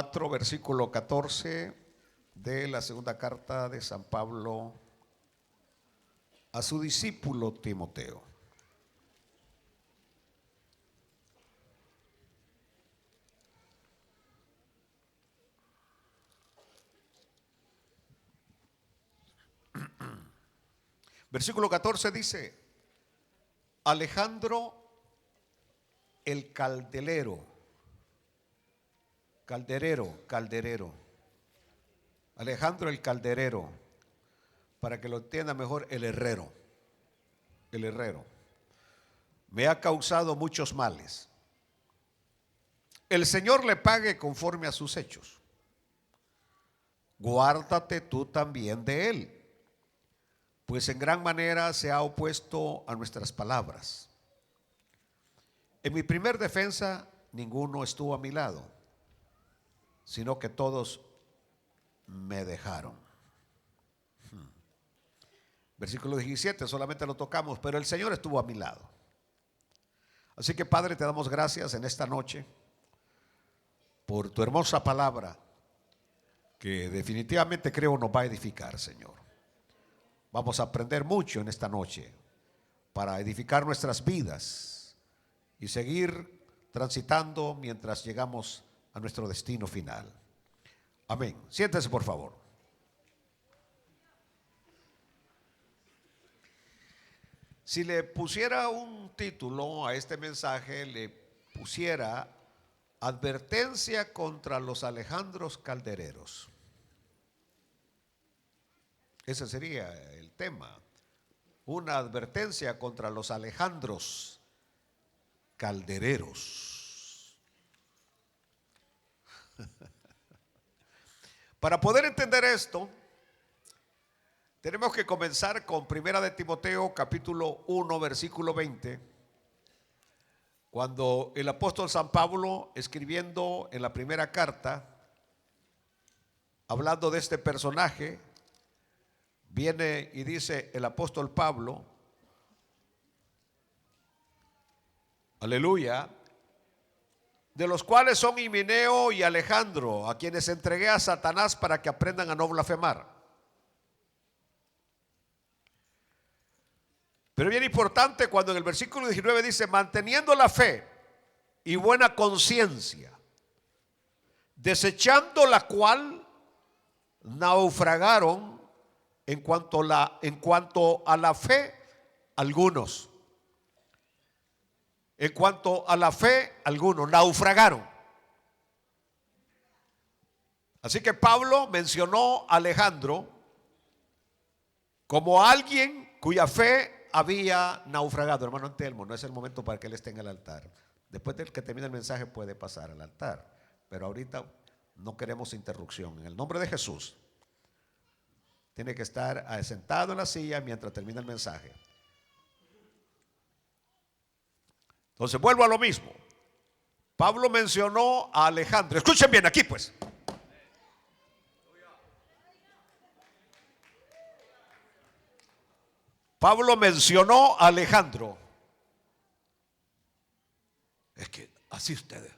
4, versículo 14 de la segunda carta de San Pablo a su discípulo Timoteo. Versículo 14 dice: Alejandro el calderero, Alejandro el calderero, para que lo entienda mejor, el herrero, me ha causado muchos males. El Señor le pague conforme a sus hechos. Guárdate tú también de él, pues en gran manera se ha opuesto a nuestras palabras. En mi primer defensa ninguno estuvo a mi lado, sino que todos me dejaron. Versículo 17, solamente lo tocamos, pero el Señor estuvo a mi lado. Así que, Padre, te damos gracias en esta noche por tu hermosa palabra, que definitivamente creo nos va a edificar, Señor. Vamos a aprender mucho en esta noche para edificar nuestras vidas y seguir transitando mientras llegamos a nuestro destino final. Amén. Siéntese, por favor. Si le pusiera un título a este mensaje, le pusiera Advertencia contra los Alejandros caldereros. Ese sería el tema. Una advertencia contra los Alejandros caldereros. Para poder entender esto, tenemos que comenzar con Primera de Timoteo capítulo 1 versículo 20, cuando el apóstol San Pablo, escribiendo en la primera carta, hablando de este personaje, viene y dice el apóstol Pablo, aleluya, de los cuales son Himeneo y Alejandro, a quienes entregué a Satanás para que aprendan a no blasfemar. Pero bien importante cuando en el versículo 19 dice, manteniendo la fe y buena conciencia, desechando la cual naufragaron en cuanto a la fe algunos. En cuanto a la fe algunos naufragaron. Así que Pablo mencionó a Alejandro como alguien cuya fe había naufragado. Hermano Antelmo, no es el momento para que él esté en el altar. Después de que termine el mensaje puede pasar al altar, pero ahorita no queremos interrupción. En el nombre de Jesús, tiene que estar sentado en la silla mientras termina el mensaje. Entonces vuelvo a lo mismo. Pablo mencionó a Alejandro. Escuchen bien aquí pues. Pablo mencionó a Alejandro. Es que así ustedes.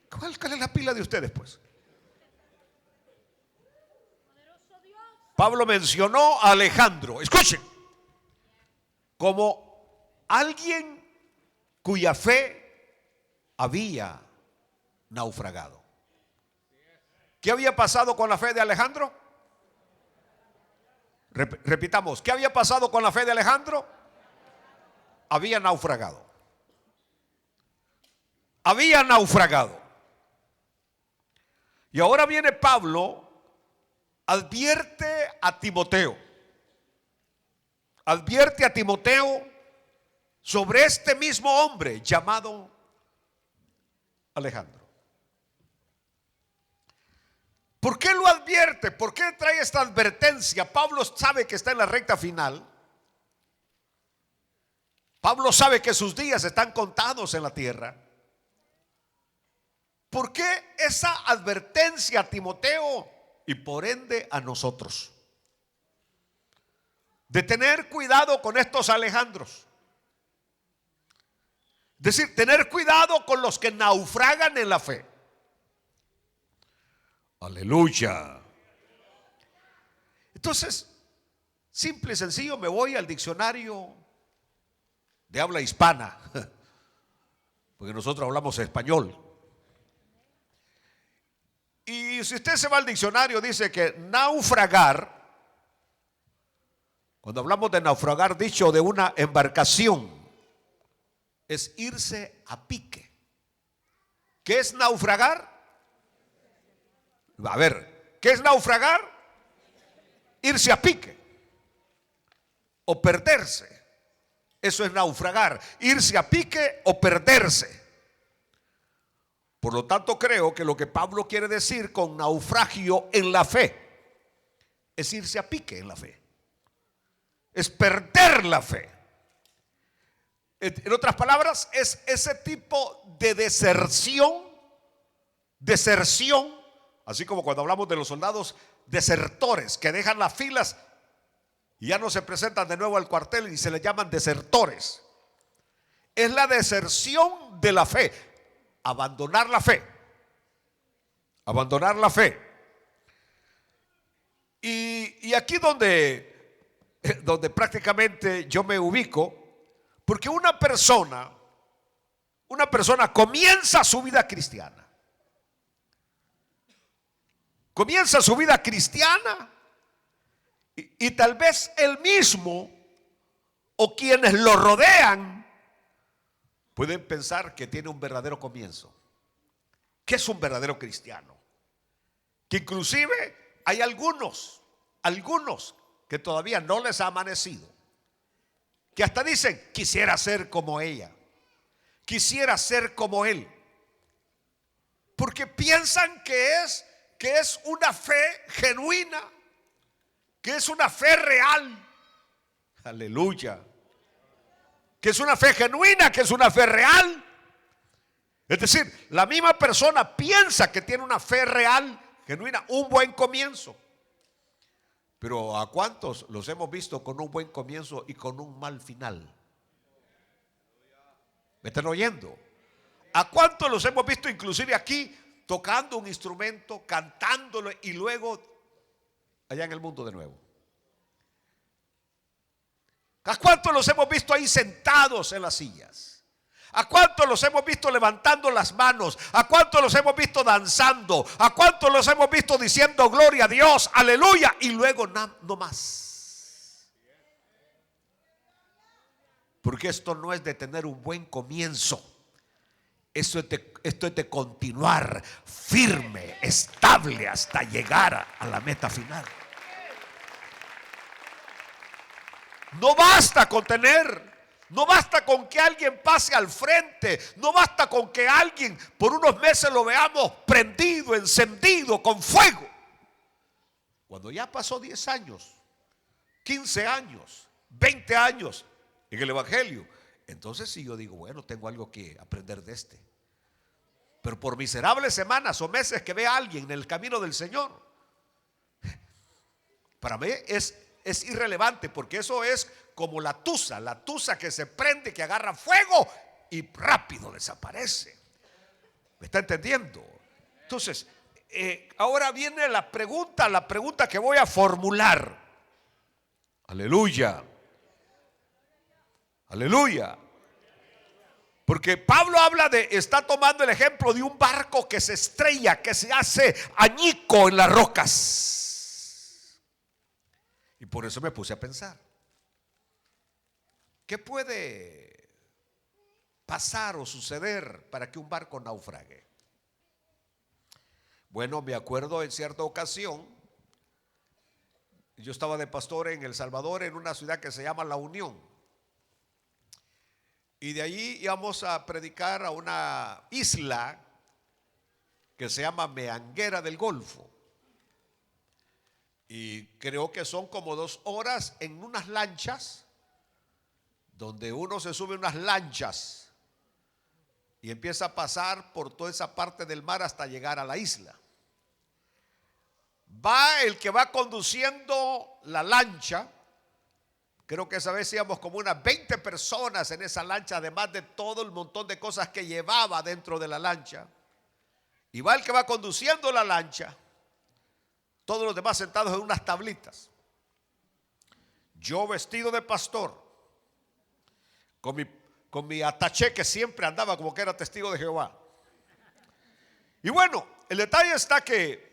¿Cuál es la pila de ustedes pues? Pablo mencionó a Alejandro. Escuchen. Como alguien cuya fe había naufragado. ¿Qué había pasado con la fe de Alejandro? Repitamos, ¿qué había pasado con la fe de Alejandro? Había naufragado. Había naufragado. Y ahora viene Pablo, advierte a Timoteo sobre este mismo hombre llamado Alejandro. ¿Por qué lo advierte? ¿Por qué trae esta advertencia? Pablo sabe que está en la recta final. Pablo sabe que sus días están contados en la tierra. ¿Por qué esa advertencia a Timoteo y por ende a nosotros? De tener cuidado con estos Alejandros. Es decir, tener cuidado con los que naufragan en la fe. Aleluya. Entonces, simple y sencillo, me voy al diccionario de habla hispana, porque nosotros hablamos español. Y si usted se va al diccionario, dice que naufragar, cuando hablamos de naufragar, dicho de una embarcación, es irse a pique. ¿Qué es naufragar? A ver, ¿qué es naufragar? Irse a pique o perderse. Eso es naufragar, irse a pique o perderse. Por lo tanto, creo que lo que Pablo quiere decir con naufragio en la fe es irse a pique en la fe, es perder la fe. En otras palabras, es ese tipo de deserción, así como cuando hablamos de los soldados desertores que dejan las filas y ya no se presentan de nuevo al cuartel y se les llaman desertores. Es la deserción de la fe, abandonar la fe, abandonar la fe. Y aquí donde prácticamente yo me ubico, porque una persona comienza su vida cristiana. Comienza su vida cristiana y tal vez él mismo o quienes lo rodean pueden pensar que tiene un verdadero comienzo. ¿Qué es un verdadero cristiano? Que inclusive hay algunos que todavía no les ha amanecido, que hasta dicen, quisiera ser como ella, quisiera ser como él, porque piensan que es una fe genuina, que es una fe real. Aleluya. Que es una fe genuina, que es una fe real. Es decir, la misma persona piensa que tiene una fe real, genuina, un buen comienzo. Pero ¿a cuántos los hemos visto con un buen comienzo y con un mal final? ¿Me están oyendo? ¿A cuántos los hemos visto inclusive aquí tocando un instrumento, cantándolo y luego allá en el mundo de nuevo? ¿A cuántos los hemos visto ahí sentados en las sillas? ¿A cuántos los hemos visto levantando las manos? ¿A cuántos los hemos visto danzando? ¿A cuántos los hemos visto diciendo gloria a Dios, aleluya? Y luego no más. Porque esto no es de tener un buen comienzo. Esto es de continuar firme, estable hasta llegar a la meta final. No basta con no basta con que alguien pase al frente, no basta con que alguien por unos meses lo veamos prendido, encendido, con fuego. Cuando ya pasó 10 años, 15 años, 20 años en el Evangelio, entonces sí yo digo, bueno, tengo algo que aprender de este. Pero por miserables semanas o meses que vea a alguien en el camino del Señor, para mí es irrelevante, porque eso es como la tusa que se prende, que agarra fuego y rápido desaparece. ¿Me está entendiendo? Entonces, ahora viene la pregunta que voy a formular. Aleluya. Aleluya. Porque Pablo está tomando el ejemplo de un barco que se estrella, que se hace añico en las rocas. Y por eso me puse a pensar, ¿qué puede pasar o suceder para que un barco naufrague? Bueno, me acuerdo en cierta ocasión, yo estaba de pastor en El Salvador, en una ciudad que se llama La Unión. Y de allí íbamos a predicar a una isla que se llama Meanguera del Golfo. Y creo que son como 2 horas en unas lanchas, donde uno se sube unas lanchas y empieza a pasar por toda esa parte del mar hasta llegar a la isla. Va el que va conduciendo la lancha, Creo que esa vez íbamos como unas 20 personas en esa lancha, además de todo el montón de cosas que llevaba dentro de la lancha. Y va el que va conduciendo la lancha, todos los demás sentados en unas tablitas. Yo vestido de pastor, con mi ataché que siempre andaba como que era testigo de Jehová. Y bueno, el detalle está que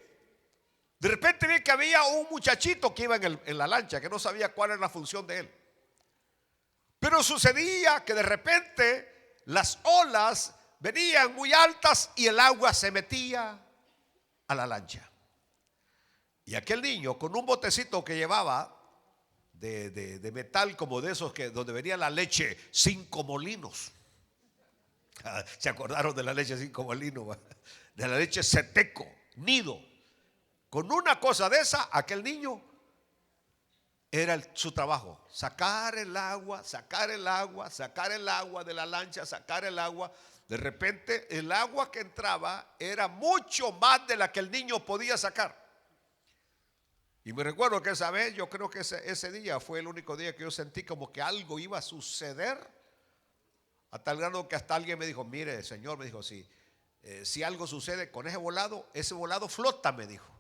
de repente vi que había un muchachito que iba en la lancha, que no sabía cuál era la función de él. Pero sucedía que de repente las olas venían muy altas y el agua se metía a la lancha. Y aquel niño con un botecito que llevaba de metal, como de esos que donde venía la leche 5 molinos. ¿Se acordaron de la leche 5 molinos? De la leche Seteco, Nido. Con una cosa de esa, aquel niño era su trabajo, sacar el agua, sacar el agua, sacar el agua de la lancha, sacar el agua. De repente el agua que entraba era mucho más de la que el niño podía sacar. Y me recuerdo que esa vez, yo creo que ese día fue el único día que yo sentí como que algo iba a suceder, a tal grado que hasta alguien me dijo: mire, Señor, me dijo, si algo sucede con ese volado flota, me dijo.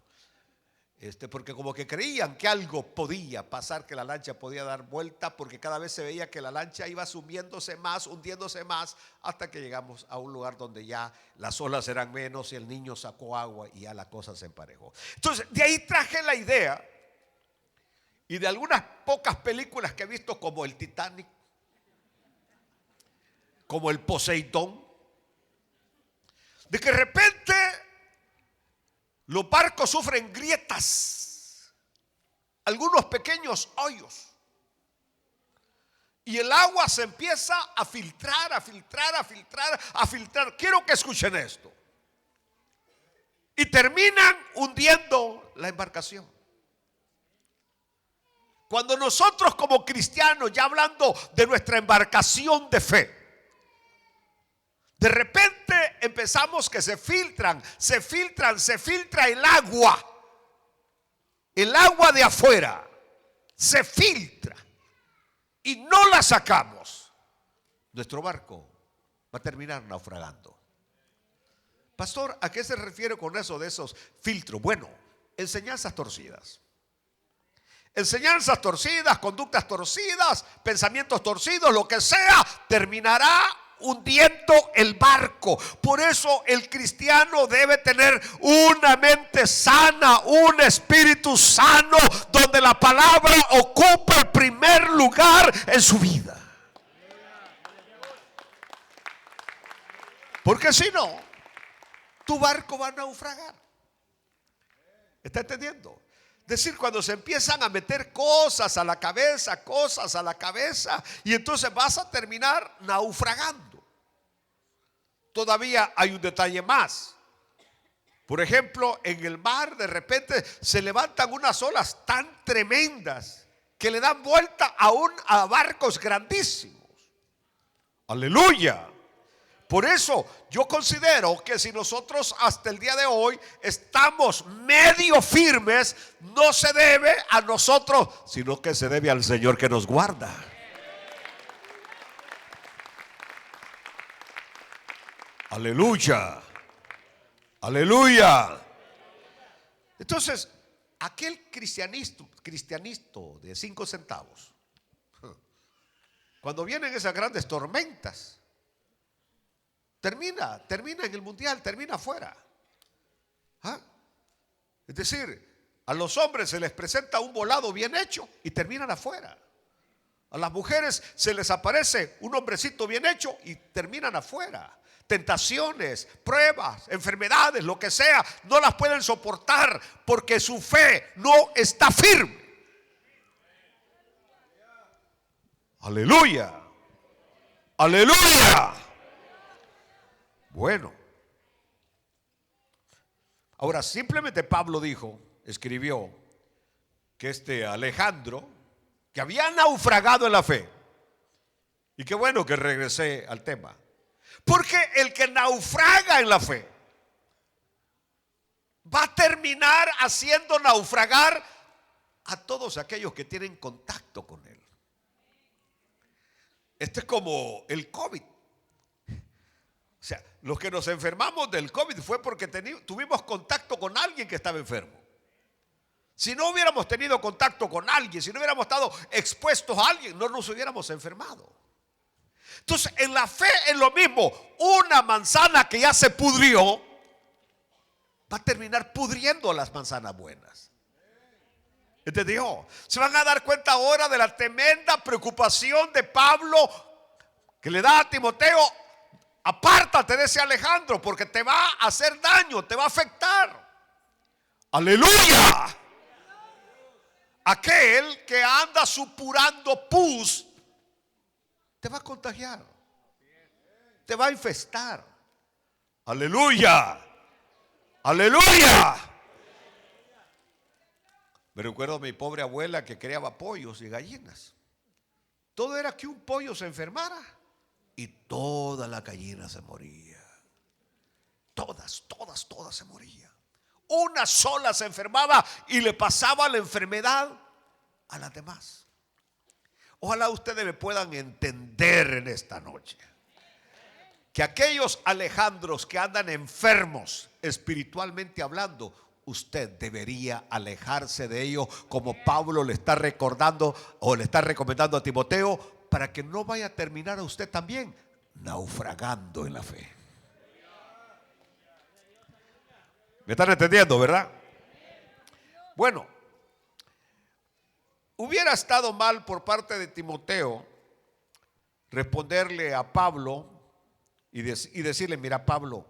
Porque como que creían que algo podía pasar, que la lancha podía dar vuelta, porque cada vez se veía que la lancha iba sumiéndose más, hundiéndose más, hasta que llegamos a un lugar donde ya las olas eran menos y el niño sacó agua y ya la cosa se emparejó. Entonces, de ahí traje la idea, y de algunas pocas películas que he visto, como el Titanic, como el Poseidón, de que de repente los barcos sufren grietas, algunos pequeños hoyos, y el agua se empieza a filtrar, a filtrar, a filtrar, a filtrar. Quiero que escuchen esto. Y terminan hundiendo la embarcación. Cuando nosotros como cristianos, ya hablando de nuestra embarcación de fe, de repente empezamos que se filtra el agua de afuera, se filtra y no la sacamos. Nuestro barco va a terminar naufragando. Pastor, ¿a qué se refiere con eso de esos filtros? Bueno, enseñanzas torcidas. Enseñanzas torcidas, conductas torcidas, pensamientos torcidos, lo que sea, terminará hundiendo el barco. Por eso el cristiano debe tener una mente sana, un espíritu sano, donde la palabra ocupa el primer lugar en su vida. Porque si no, tu barco va a naufragar. ¿Está entendiendo? Es decir, cuando se empiezan a meter cosas a la cabeza, y entonces vas a terminar naufragando. Todavía hay un detalle más. Por ejemplo, en el mar de repente se levantan unas olas tan tremendas que le dan vuelta aún a barcos grandísimos. Aleluya. Por eso yo considero que si nosotros hasta el día de hoy estamos medio firmes, no se debe a nosotros, sino que se debe al Señor que nos guarda. Aleluya. Aleluya. Entonces, aquel cristianito de 5 centavos, cuando vienen esas grandes tormentas, termina en el mundial, termina afuera. ¿Ah? Es decir, a los hombres se les presenta un volado bien hecho y terminan afuera. A las mujeres se les aparece un hombrecito bien hecho y terminan afuera. Tentaciones, pruebas, enfermedades, lo que sea, no las pueden soportar porque su fe no está firme. Aleluya. Aleluya. Bueno, ahora simplemente Pablo escribió que Alejandro, que había naufragado en la fe, y qué bueno que regresé al tema, porque el que naufraga en la fe va a terminar haciendo naufragar a todos aquellos que tienen contacto con él. Este es como el COVID. O sea, los que nos enfermamos del COVID fue porque tuvimos contacto con alguien que estaba enfermo. Si no hubiéramos tenido contacto con alguien, si no hubiéramos estado expuestos a alguien, no nos hubiéramos enfermado. Entonces, en la fe es lo mismo. Una manzana que ya se pudrió va a terminar pudriendo las manzanas buenas. ¿Entendió? Se van a dar cuenta ahora de la tremenda preocupación de Pablo que le da a Timoteo. Apártate de ese Alejandro porque te va a hacer daño, te va a afectar. Aleluya. Aquel que anda supurando pus te va a contagiar, te va a infestar. Aleluya. Aleluya. Me recuerdo a mi pobre abuela que criaba pollos y gallinas. Todo era que un pollo se enfermara y toda la gallina se moría. Todas se morían. Una sola se enfermaba y le pasaba la enfermedad a las demás. Ojalá ustedes me puedan entender en esta noche que aquellos Alejandros que andan enfermos espiritualmente hablando, usted debería alejarse de ellos, como Pablo le está recordando o le está recomendando a Timoteo, para que no vaya a terminar a usted también naufragando en la fe. ¿Me están entendiendo, verdad? Bueno, hubiera estado mal por parte de Timoteo responderle a Pablo y decirle: mira, Pablo,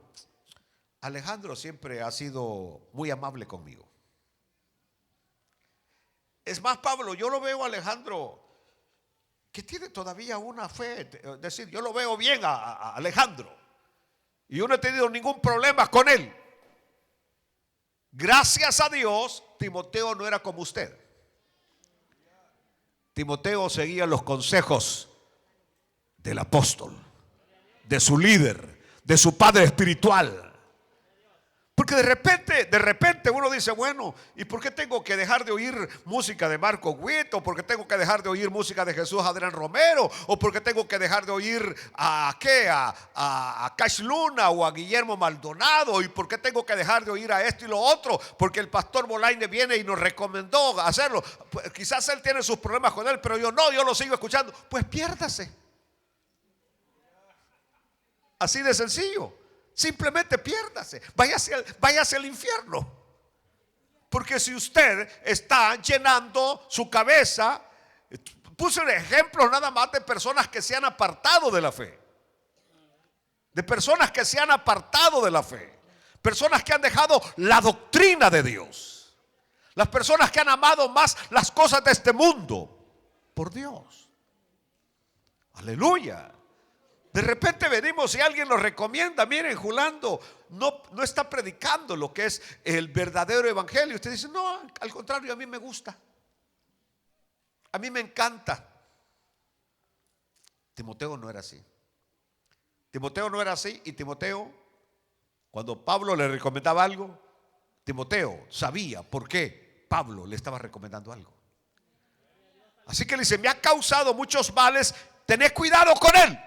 Alejandro siempre ha sido muy amable conmigo. Es más, Pablo, yo lo veo a Alejandro que tiene todavía una fe. Es decir, yo lo veo bien a Alejandro y yo no he tenido ningún problema con él. Gracias a Dios, Timoteo no era como usted. Timoteo seguía los consejos del apóstol, de su líder, de su padre espiritual. Porque de repente uno dice: bueno, ¿y por qué tengo que dejar de oír música de Marco Witt? ¿O por qué tengo que dejar de oír música de Jesús Adrián Romero? ¿O por qué tengo que dejar de oír a Cash Luna o a Guillermo Maldonado? ¿Y por qué tengo que dejar de oír a esto y lo otro? Porque el pastor Molaine viene y nos recomendó hacerlo. Pues, quizás él tiene sus problemas con él, pero yo no, yo lo sigo escuchando. Pues piérdase. Así de sencillo. Simplemente piérdase, váyase al infierno. Porque si usted está llenando su cabeza, puse un ejemplo nada más de personas que se han apartado de la fe. De personas que se han apartado de la fe. Personas que han dejado la doctrina de Dios. Las personas que han amado más las cosas de este mundo por Dios. Aleluya. De repente venimos y alguien nos recomienda: miren, Julando no está predicando lo que es el verdadero evangelio. Usted dice: no, al contrario, a mí me gusta, a mí me encanta. Timoteo no era así. Timoteo no era así. Y Timoteo, cuando Pablo le recomendaba algo, Timoteo sabía por qué Pablo le estaba recomendando algo. Así que le dice: me ha causado muchos males, tened cuidado con él.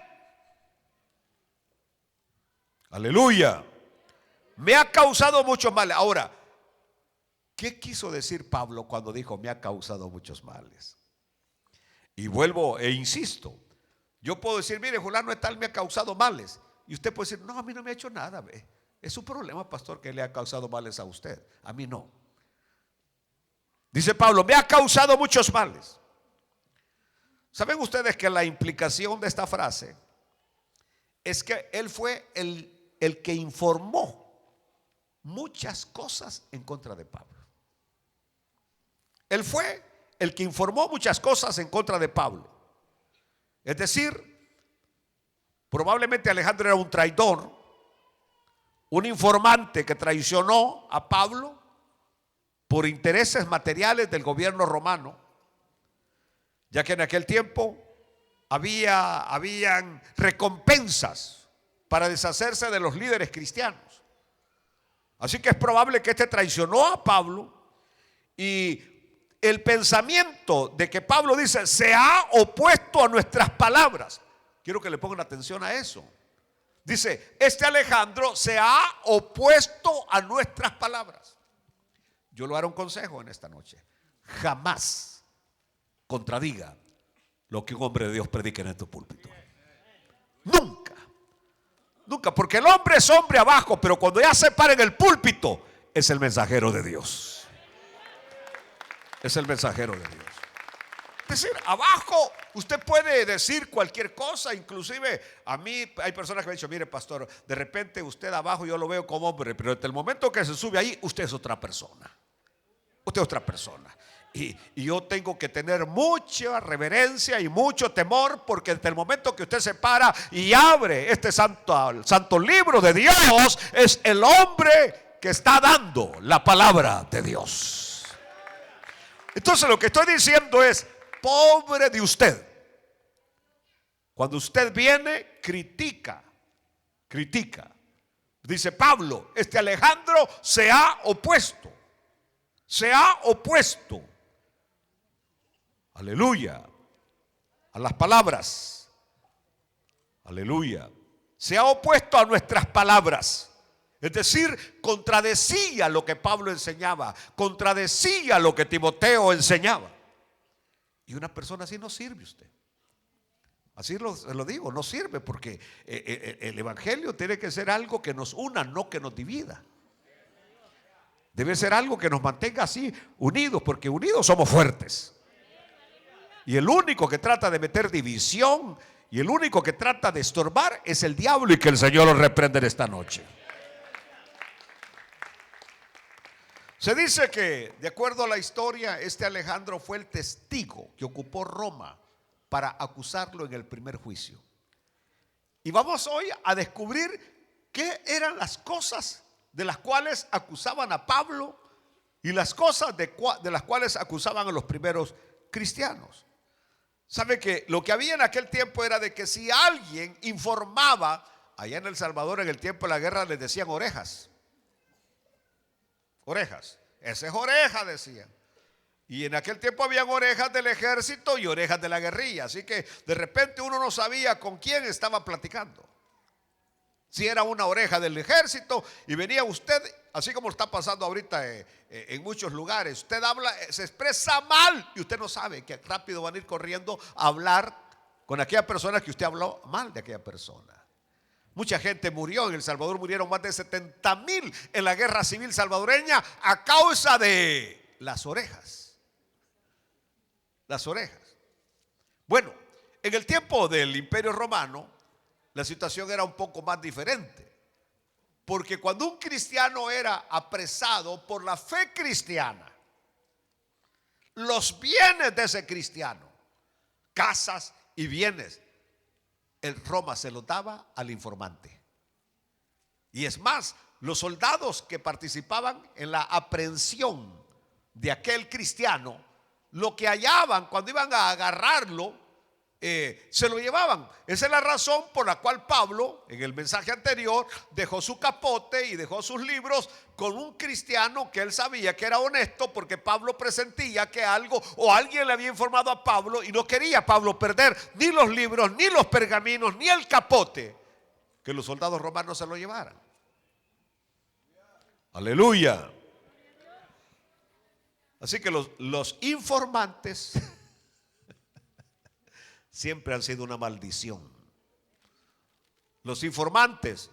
Aleluya. Me ha causado muchos males. Ahora, ¿qué quiso decir Pablo cuando dijo me ha causado muchos males? Y vuelvo e insisto. Yo puedo decir: mire, fulano tal me ha causado males. Y usted puede decir: no, a mí no me ha hecho nada. Es su problema, pastor, que le ha causado males a usted. A mí no. Dice Pablo: me ha causado muchos males. ¿Saben ustedes que la implicación de esta frase es que él fue el que informó muchas cosas en contra de Pablo? Él fue el que informó muchas cosas en contra de Pablo. Es decir, probablemente Alejandro era un traidor, un informante que traicionó a Pablo por intereses materiales del gobierno romano, ya que en aquel tiempo habían recompensas para deshacerse de los líderes cristianos. Así que es probable que este traicionó a Pablo, y el pensamiento de que Pablo dice se ha opuesto a nuestras palabras Quiero que le pongan atención a eso. Dice, este Alejandro se ha opuesto a nuestras palabras. Yo le haré un consejo en esta noche. Jamás contradiga lo que un hombre de Dios predique en este púlpito. Nunca. Nunca, porque el hombre es hombre abajo, pero cuando ya se para en el púlpito, es el mensajero de Dios. Es el mensajero de Dios. Es decir, abajo usted puede decir cualquier cosa. Inclusive a mí hay personas que me han dicho, mire pastor, de repente usted abajo yo lo veo como hombre, pero desde el momento que se sube ahí, usted es otra persona. Usted es otra persona. Y yo tengo que tener mucha reverencia y mucho temor, porque desde el momento que usted se para y abre este santo libro de Dios, es el hombre que está dando la palabra de Dios. Entonces lo que estoy diciendo es, pobre de usted, cuando usted viene, critica. Dice Pablo, este Alejandro se ha opuesto. Aleluya. A las palabras. Aleluya. Se ha opuesto a nuestras palabras. Es decir, contradecía lo que Pablo enseñaba, contradecía lo que Timoteo enseñaba. Y una persona así no sirve usted. Así lo digo, no sirve, porque el evangelio tiene que ser algo que nos una, no que nos divida. Debe ser algo que nos mantenga así unidos, porque unidos somos fuertes. Y el único que trata de meter división y el único que trata de estorbar es el diablo, y que el Señor lo reprenda en esta noche. Se dice que, de acuerdo a la historia, este Alejandro fue el testigo que ocupó Roma para acusarlo en el primer juicio. Y vamos hoy a descubrir qué eran las cosas de las cuales acusaban a Pablo y las cosas de las cuales acusaban a los primeros cristianos. ¿Sabe que lo que había en aquel tiempo era de que si alguien informaba, allá en El Salvador en el tiempo de la guerra les decían orejas? Orejas, esa es oreja, decían. Y en aquel tiempo habían orejas del ejército y orejas de la guerrilla. Así que de repente uno no sabía con quién estaba platicando. Si era una oreja del ejército y venía usted, así como está pasando ahorita en muchos lugares, usted habla, se expresa mal y usted no sabe, que rápido van a ir corriendo a hablar con aquella persona que usted habló mal de aquella persona. Mucha gente murió en El Salvador, murieron más de 70,000 en la guerra civil salvadoreña a causa de las orejas. Las orejas. Bueno, en el tiempo del Imperio Romano, la situación era un poco más diferente. Porque cuando un cristiano era apresado por la fe cristiana, los bienes de ese cristiano, casas y bienes, el Roma se lo daba al informante. Y es más, los soldados que participaban en la aprehensión de aquel cristiano, lo que hallaban cuando iban a agarrarlo, se lo llevaban. Esa es la razón por la cual Pablo, en el mensaje anterior, dejó su capote y dejó sus libros con un cristiano que él sabía que era honesto, porque Pablo presentía que algo o alguien le había informado a Pablo y no quería Pablo perder ni los libros, ni los pergaminos, ni el capote, que los soldados romanos se lo llevaran. Aleluya. Así que los informantes siempre han sido una maldición. Los informantes,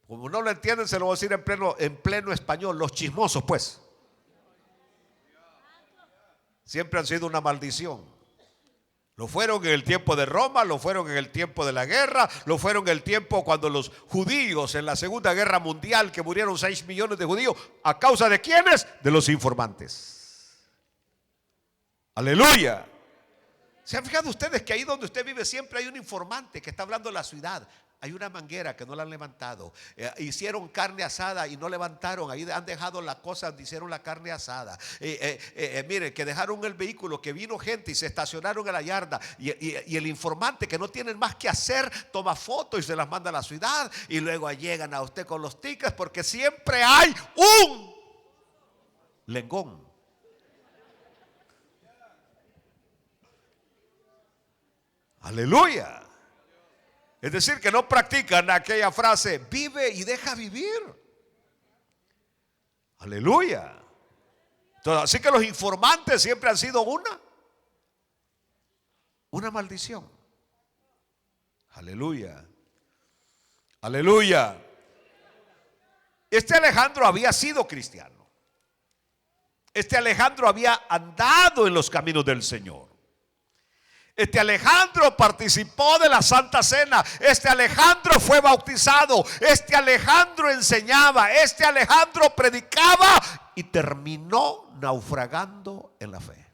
como no lo entienden, se lo voy a decir en pleno español, los chismosos pues, siempre han sido una maldición. Lo fueron en el tiempo de Roma, lo fueron en el tiempo de la guerra, lo fueron en el tiempo cuando los judíos en la Segunda Guerra Mundial, que murieron 6 millones de judíos, ¿a causa de quiénes? De los informantes. Aleluya. ¿Se han fijado ustedes que ahí donde usted vive siempre hay un informante que está hablando de la ciudad? Hay una manguera que no la han levantado. Hicieron carne asada y no levantaron. Ahí han dejado la cosa donde hicieron la carne asada. Miren, que dejaron el vehículo, que vino gente y se estacionaron en la yarda. Y el informante, que no tienen más que hacer, toma fotos y se las manda a la ciudad. Y luego llegan a usted con los tickets, porque siempre hay un lengón. Aleluya. Es decir, que no practican aquella frase, vive y deja vivir. Aleluya. Entonces, así que los informantes siempre han sido una maldición. Aleluya. Aleluya. Este Alejandro había sido cristiano. Este Alejandro había andado en los caminos del Señor. Este Alejandro participó de la Santa Cena. Este Alejandro fue bautizado. Este Alejandro enseñaba. Este Alejandro predicaba y terminó naufragando en la fe.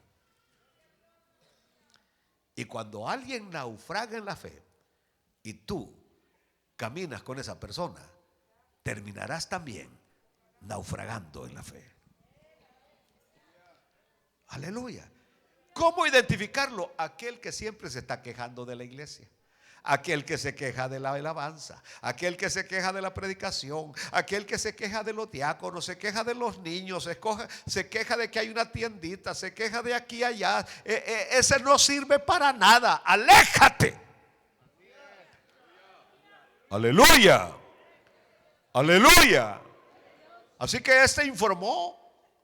Y cuando alguien naufraga en la fe y tú caminas con esa persona, terminarás también naufragando en la fe. Aleluya. ¿Cómo identificarlo? Aquel que siempre se está quejando de la iglesia, aquel que se queja de la alabanza, aquel que se queja de la predicación, aquel que se queja de los diáconos, se queja de los niños, se queja de que hay una tiendita, se queja de aquí y allá. Ese no sirve para nada. Aléjate. Aleluya. Aleluya. Así que este informó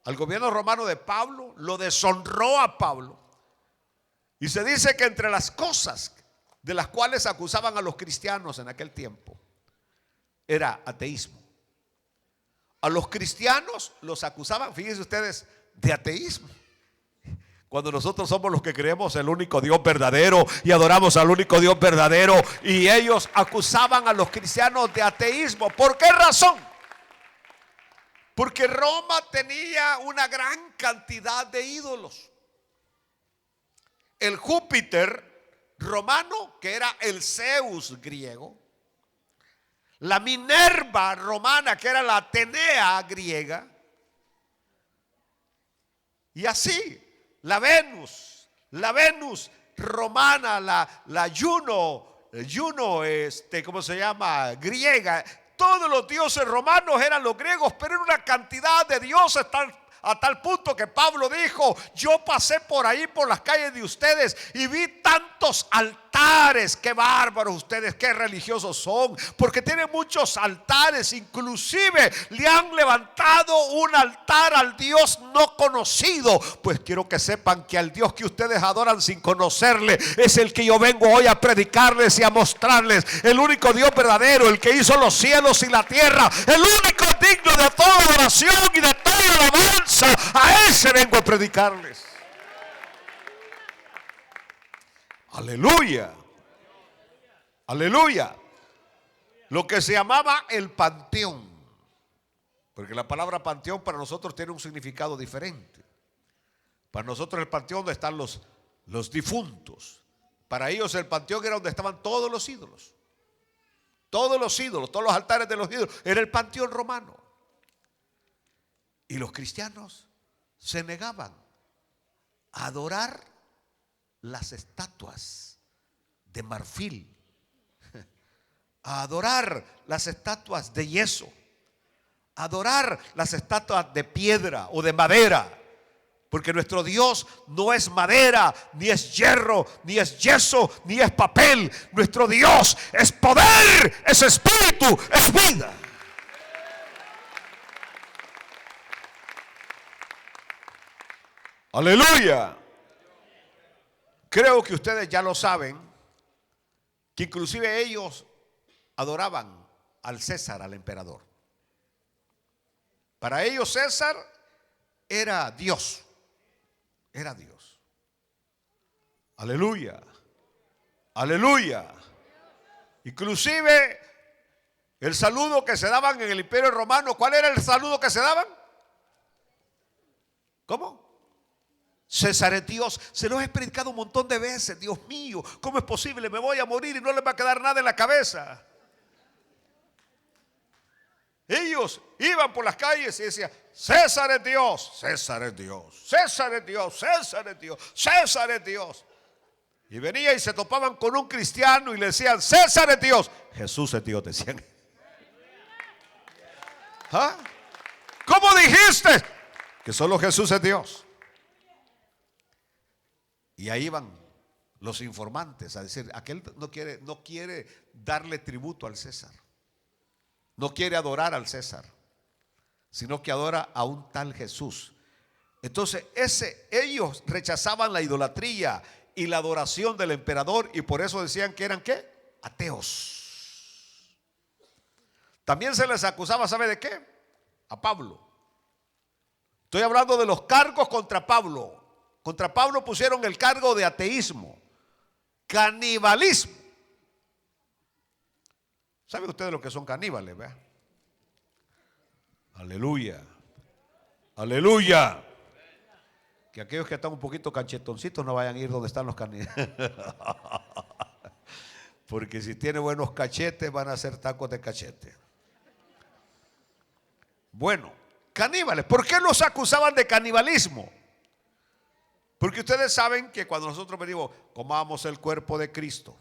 al gobierno romano de Pablo, lo deshonró a Pablo. Y se dice que entre las cosas de las cuales acusaban a los cristianos en aquel tiempo era ateísmo. A los cristianos los acusaban, fíjense ustedes, de ateísmo. Cuando nosotros somos los que creemos el único Dios verdadero y adoramos al único Dios verdadero, y ellos acusaban a los cristianos de ateísmo. ¿Por qué razón? Porque Roma tenía una gran cantidad de ídolos. El Júpiter romano, que era el Zeus griego. La Minerva romana, que era la Atenea griega. Y así, la Venus romana, la Juno, ¿cómo se llama? Griega. Todos los dioses romanos eran los griegos, pero era una cantidad de dioses a tal punto que Pablo dijo: yo pasé por ahí, por las calles de ustedes, y vi tantos altares. Qué bárbaros ustedes, qué religiosos son, porque tienen muchos altares. Inclusive le han levantado un altar al Dios no conocido. Pues quiero que sepan que al Dios que ustedes adoran sin conocerle es el que yo vengo hoy a predicarles y a mostrarles. El único Dios verdadero, el que hizo los cielos y la tierra, el único digno de toda adoración y de toda alabanza. A ese vengo a predicarles. Aleluya. Aleluya. Lo que se llamaba el panteón, porque la palabra panteón para nosotros tiene un significado diferente. Para nosotros el panteón donde están los difuntos. Para ellos el panteón era donde estaban todos los ídolos. Todos los ídolos, todos los altares de los ídolos. Era el panteón romano. Y los cristianos se negaban a adorar las estatuas de marfil, a adorar las estatuas de yeso, a adorar las estatuas de piedra o de madera. Porque nuestro Dios no es madera, ni es hierro, ni es yeso, ni es papel. Nuestro Dios es poder, es espíritu, es vida. Aleluya. Creo que ustedes ya lo saben, que inclusive ellos adoraban al César, al emperador. Para ellos César era Dios. Era Dios. Aleluya. Aleluya. Inclusive el saludo que se daban en el Imperio Romano, ¿cuál era el saludo que se daban? ¿Cómo? César es Dios. Se los he predicado un montón de veces. Dios mío, ¿cómo es posible? Me voy a morir y no les va a quedar nada en la cabeza. Ellos iban por las calles y decían: César es Dios, César es Dios, César es Dios, César es Dios, César es Dios. Y venía y se topaban con un cristiano y le decían: César es Dios, Jesús es Dios, decían. ¿Ah? ¿Cómo dijiste? Que solo Jesús es Dios. Y ahí iban Los informantes, a decir, aquel no quiere darle tributo al César, no quiere adorar al César, sino que adora a un tal Jesús. Entonces ellos rechazaban la idolatría y la adoración del emperador, y por eso decían que eran ¿qué? Ateos. También se les acusaba, ¿sabe de qué? A Pablo. Estoy hablando de los cargos contra Pablo. Contra Pablo pusieron el cargo de ateísmo, canibalismo. ¿Sabe usted lo que son caníbales? ¿Vea? Aleluya, aleluya. Que aquellos que están un poquito cachetoncitos no vayan a ir donde están los caníbales. Porque si tiene buenos cachetes van a hacer tacos de cachete. Bueno, caníbales. ¿Por qué los acusaban de canibalismo? Porque ustedes saben que cuando nosotros venimos, comamos el cuerpo de Cristo,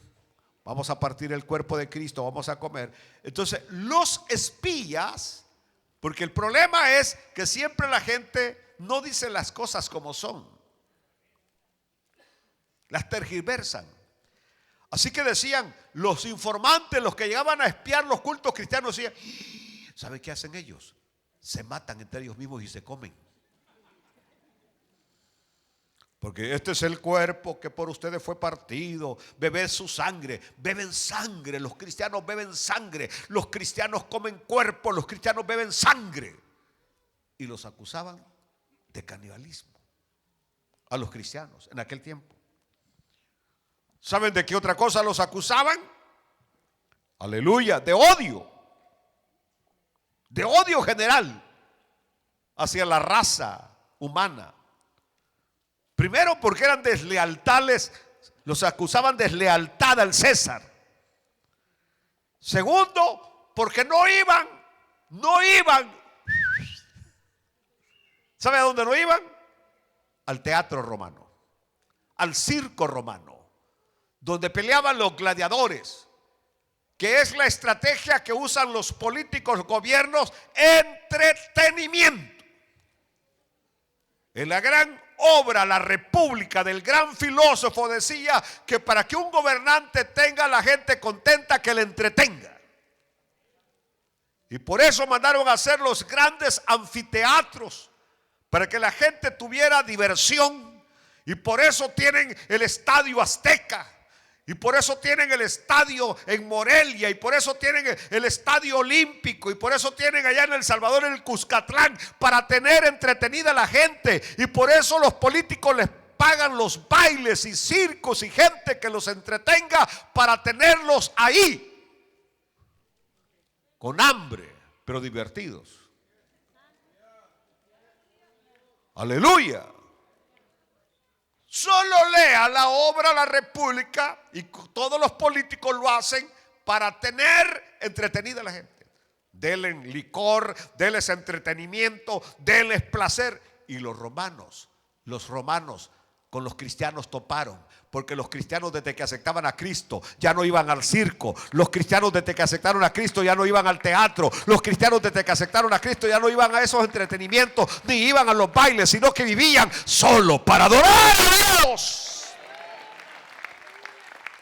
vamos a partir el cuerpo de Cristo, vamos a comer. Entonces los espías, porque el problema es que siempre la gente no dice las cosas como son, las tergiversan. Así que decían, los informantes, los que llegaban a espiar los cultos cristianos, decían, ¿sabe qué hacen ellos? Se matan entre ellos mismos y se comen. Porque este es el cuerpo que por ustedes fue partido. Bebed su sangre. Beben sangre. Los cristianos beben sangre. Los cristianos comen cuerpo. Los cristianos beben sangre. Y los acusaban de canibalismo a los cristianos en aquel tiempo. ¿Saben de qué otra cosa los acusaban? Aleluya, de odio. De odio general hacia la raza humana. Primero porque eran deslealtades, los acusaban de deslealtad al César. Segundo, porque no iban. ¿Sabe a dónde no iban? Al teatro romano, al circo romano, donde peleaban los gladiadores, que es la estrategia que usan los políticos, gobiernos, entretenimiento. En la gran obra La República del gran filósofo decía que para que un gobernante tenga a la gente contenta, que le entretenga. Y por eso mandaron a hacer los grandes anfiteatros, para que la gente tuviera diversión. Y por eso tienen el Estadio Azteca, y por eso tienen el estadio en Morelia, y por eso tienen el Estadio Olímpico, y por eso tienen allá en El Salvador el Cuscatlán, para tener entretenida a la gente. Y por eso los políticos les pagan los bailes y circos y gente que los entretenga, para tenerlos ahí con hambre, pero divertidos. Aleluya. Solo lea la obra La República, y todos los políticos lo hacen para tener entretenida a la gente. Denles licor, denles entretenimiento, denles placer. Y los romanos con los cristianos toparon, porque los cristianos desde que aceptaban a Cristo ya no iban al circo. Los cristianos desde que aceptaron a Cristo ya no iban al teatro. Los cristianos desde que aceptaron a Cristo ya no iban a esos entretenimientos, ni iban a los bailes, sino que vivían solo para adorar a Dios.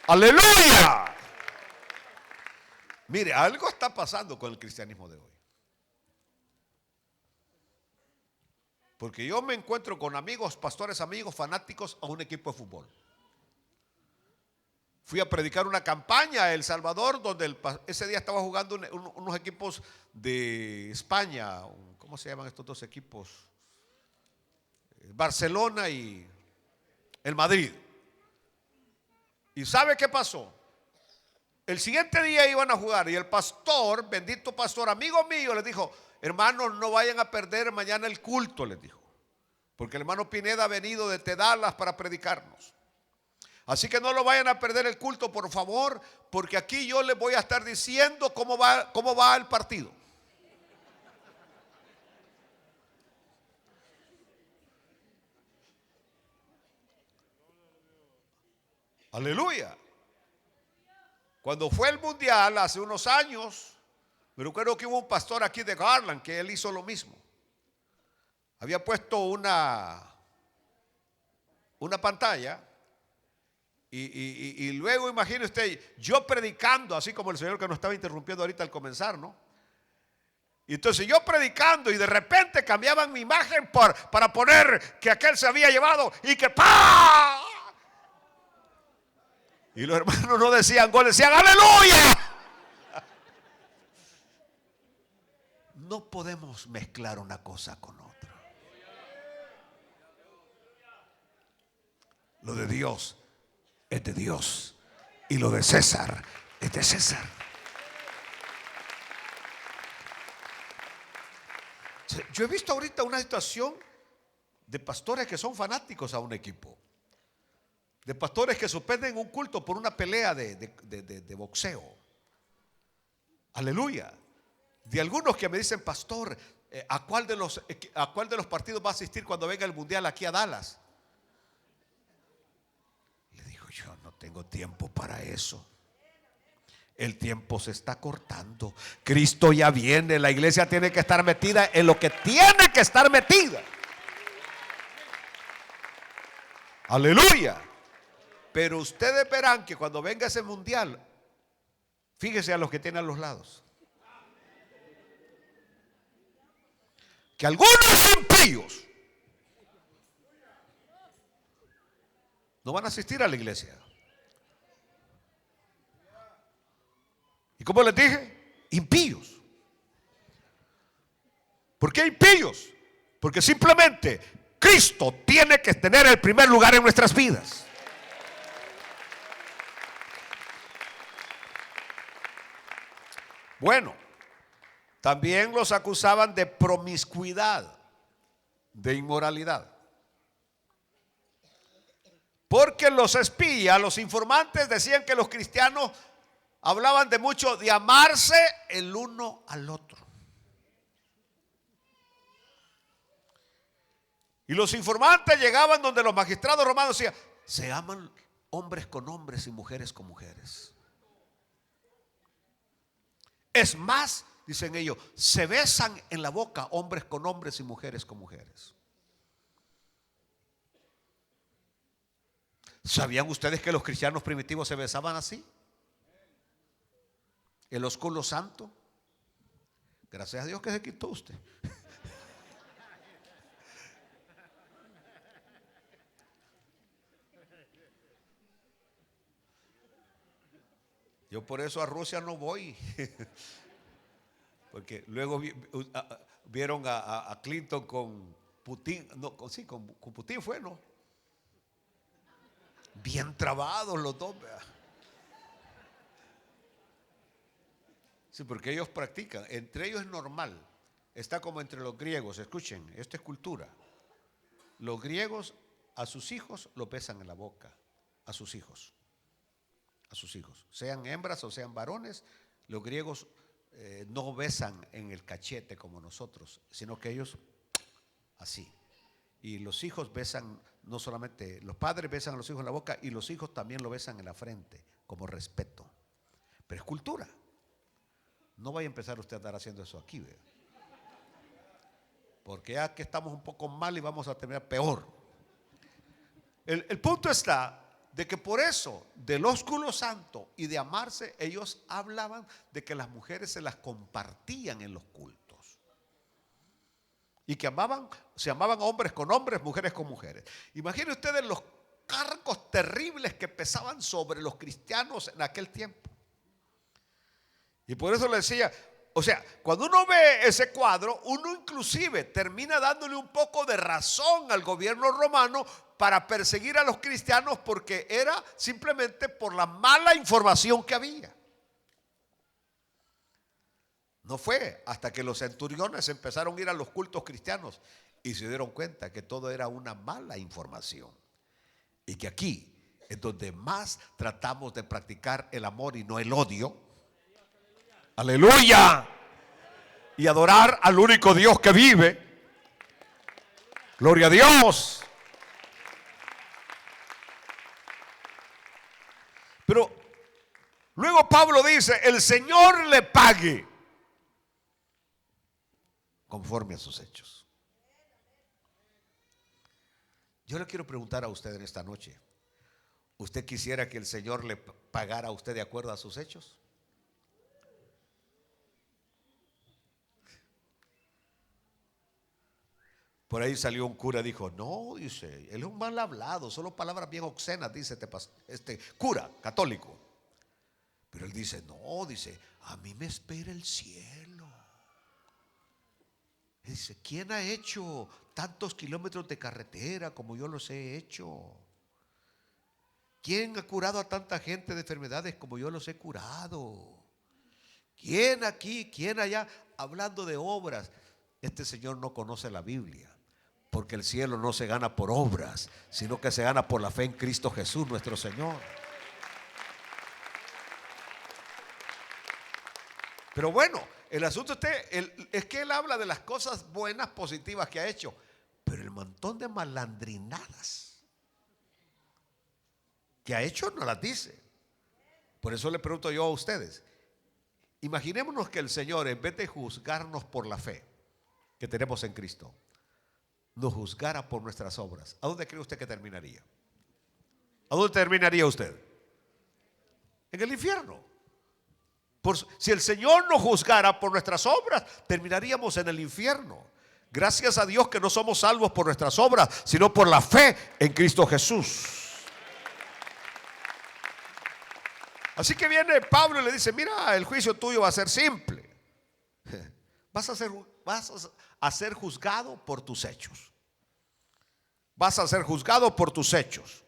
Aleluya. Mire, algo está pasando con el cristianismo de hoy. Porque yo me encuentro con amigos, pastores amigos, fanáticos a un equipo de fútbol. Fui a predicar una campaña a El Salvador, donde ese día estaba jugando unos equipos de España. ¿Cómo se llaman estos dos equipos? Barcelona y el Madrid. ¿Y sabe qué pasó? El siguiente día iban a jugar, y el pastor, bendito pastor, amigo mío, les dijo: hermanos, no vayan a perder mañana el culto, les dijo, porque el hermano Pineda ha venido desde Dallas para predicarnos. Así que no lo vayan a perder el culto, por favor, porque aquí yo les voy a estar diciendo cómo va el partido. Aleluya. Cuando fue el mundial hace unos años, me recuerdo que hubo un pastor aquí de Garland que él hizo lo mismo. Había puesto una pantalla, Y luego imagine usted, yo predicando, así como el Señor que nos estaba interrumpiendo ahorita al comenzar, ¿no? Y entonces yo predicando y de repente cambiaban mi imagen para poner que aquel se había llevado y que ¡pah! Y los hermanos no decían gol, decían ¡aleluya! No podemos mezclar una cosa con otra. Lo de Dios es de Dios y lo de César es de César. Yo he visto ahorita una situación de pastores que son fanáticos a un equipo, de pastores que suspenden un culto por una pelea de boxeo. Aleluya. De algunos que me dicen, pastor, ¿a cuál de los partidos va a asistir cuando venga el mundial aquí a Dallas? Le digo, yo no tengo tiempo para eso. El tiempo se está cortando. Cristo ya viene. La iglesia tiene que estar metida en lo que tiene que estar metida. Aleluya. Pero ustedes verán que cuando venga ese mundial, fíjese a los que tienen a los lados, que algunos impíos no van a asistir a la iglesia. ¿Y cómo les dije? Impíos. ¿Por qué impíos? Porque simplemente Cristo tiene que tener el primer lugar en nuestras vidas. Bueno, también los acusaban de promiscuidad, de inmoralidad. Porque los espías, los informantes decían que los cristianos hablaban de mucho de amarse el uno al otro. Y los informantes llegaban donde los magistrados romanos decían, se aman hombres con hombres y mujeres con mujeres. Es más, dicen ellos, se besan en la boca hombres con hombres y mujeres con mujeres. ¿Sabían ustedes que los cristianos primitivos se besaban así? El ósculo santo. Gracias a Dios que se quitó usted. Yo por eso a Rusia no voy. Porque luego vieron a Clinton con Putin. No, sí, con Putin fue, ¿no? Bien trabados los dos, ¿verdad? Sí, porque ellos practican, entre ellos es normal. Está como entre los griegos, escuchen, esto es cultura. Los griegos a sus hijos lo besan en la boca, a sus hijos, sean hembras o sean varones. Los griegos no besan en el cachete como nosotros, sino que ellos así. Y los hijos besan, no solamente los padres besan a los hijos en la boca, y los hijos también lo besan en la frente como respeto. Pero es cultura. No vaya a empezar usted a estar haciendo eso aquí, ¿ve? Porque ya que estamos un poco mal y vamos a terminar peor. El punto está de que por eso del ósculo santo y de amarse, ellos hablaban de que las mujeres se las compartían en los cultos y que se amaban hombres con hombres, mujeres con mujeres. Imaginen ustedes los cargos terribles que pesaban sobre los cristianos en aquel tiempo. Y por eso le decía, o sea, cuando uno ve ese cuadro, uno inclusive termina dándole un poco de razón al gobierno romano para perseguir a los cristianos, porque era simplemente por la mala información que había. No fue hasta que los centuriones empezaron a ir a los cultos cristianos y se dieron cuenta que todo era una mala información. Y que aquí es donde más tratamos de practicar el amor y no el odio. Aleluya. Y adorar al único Dios que vive. Gloria a Dios. Pero luego Pablo dice, el Señor le pague conforme a sus hechos. Yo le quiero preguntar a usted en esta noche, ¿Usted quisiera que el Señor le pagara a usted de acuerdo a sus hechos? Por ahí salió un cura, dijo, no, dice, él es un mal hablado, solo palabras bien obscenas, dice este cura católico. Pero él dice, no, dice, a mí me espera el cielo. Dice, ¿quién ha hecho tantos kilómetros de carretera como yo los he hecho? ¿Quién ha curado a tanta gente de enfermedades como yo los he curado? ¿Quién aquí, quién allá? Hablando de obras, este señor no conoce la Biblia. Porque el cielo no se gana por obras, sino que se gana por la fe en Cristo Jesús, nuestro Señor. Pero bueno, el asunto es que él habla de las cosas buenas, positivas que ha hecho. Pero el montón de malandrinadas que ha hecho no las dice. Por eso le pregunto yo a ustedes. Imaginémonos que el Señor, en vez de juzgarnos por la fe que tenemos en Cristo, nos juzgara por nuestras obras. ¿A dónde cree usted que terminaría? ¿A dónde terminaría usted? En el infierno. Si el Señor nos juzgara por nuestras obras, terminaríamos en el infierno. Gracias a Dios que no somos salvos por nuestras obras, sino por la fe en Cristo Jesús. Así que viene Pablo y le dice, mira, el juicio tuyo va a ser simple. Vas a ser juzgado por tus hechos. Vas a ser juzgado por tus hechos.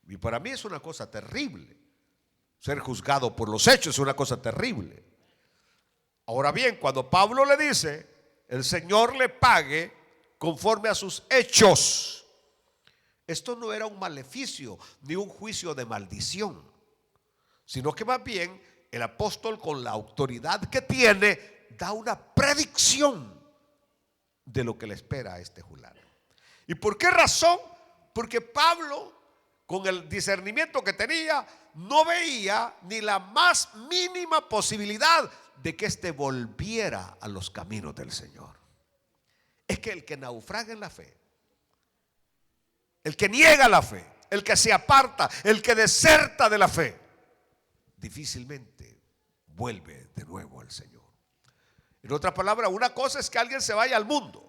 Y para mí es una cosa terrible. Ser juzgado por los hechos es una cosa terrible. Ahora bien, cuando Pablo le dice, el Señor le pague conforme a sus hechos, esto no era un maleficio ni un juicio de maldición, sino que más bien el apóstol, con la autoridad que tiene, da una predicción de lo que le espera a este fulano. ¿Y por qué razón? Porque Pablo, con el discernimiento que tenía, no veía ni la más mínima posibilidad de que éste volviera a los caminos del Señor. Es que el que naufraga en la fe, el que niega la fe, el que se aparta, el que deserta de la fe, difícilmente vuelve de nuevo al Señor. En otras palabras, una cosa es que alguien se vaya al mundo,